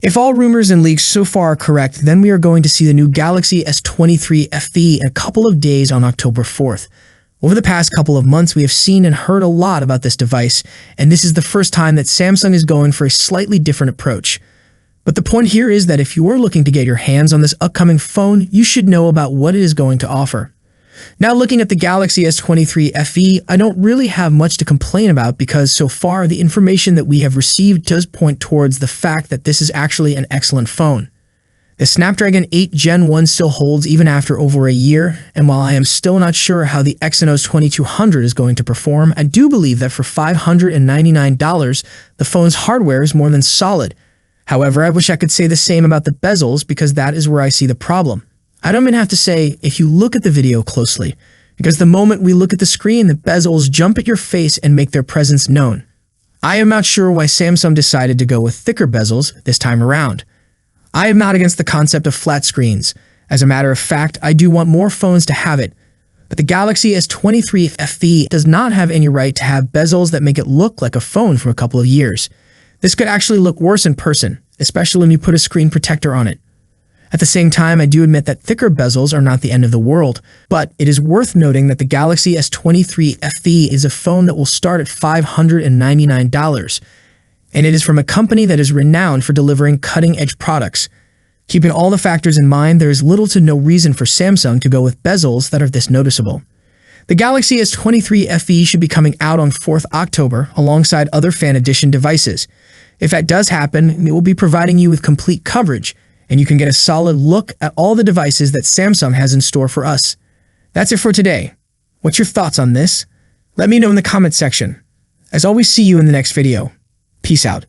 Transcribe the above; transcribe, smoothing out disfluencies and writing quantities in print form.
If all rumors and leaks so far are correct, then we are going to see the new Galaxy S23 FE in a couple of days on October 4th. Over the past couple of months, we have seen and heard a lot about this device, and this is the first time that Samsung is going for a slightly different approach. But the point here is that if you are looking to get your hands on this upcoming phone, you should know about what it is going to offer. Now, looking at the Galaxy S23 FE, I don't really have much to complain about because so far the information that we have received does point towards the fact that this is actually an excellent phone. The Snapdragon 8 Gen 1 still holds even after over a year, and while I am still not sure how the Exynos 2200 is going to perform, I do believe that for $599, the phone's hardware is more than solid. However, I wish I could say the same about the bezels because that is where I see the problem. I don't even have to say if you look at the video closely, because the moment we look at the screen, the bezels jump at your face and make their presence known. I am not sure why Samsung decided to go with thicker bezels this time around. I am not against the concept of flat screens. As a matter of fact, I do want more phones to have it. But the Galaxy S23 FE does not have any right to have bezels that make it look like a phone from a couple of years. This could actually look worse in person, especially when you put a screen protector on it. At the same time, I do admit that thicker bezels are not the end of the world, but it is worth noting that the Galaxy S23 FE is a phone that will start at $599, and it is from a company that is renowned for delivering cutting-edge products. Keeping all the factors in mind, there is little to no reason for Samsung to go with bezels that are this noticeable. The Galaxy S23 FE should be coming out on 4th October alongside other Fan Edition devices. If that does happen, it will be providing you with complete coverage, and you can get a solid look at all the devices that Samsung has in store for us. That's it for today. What's your thoughts on this? Let me know in the comment section. As always, see you in the next video. Peace out.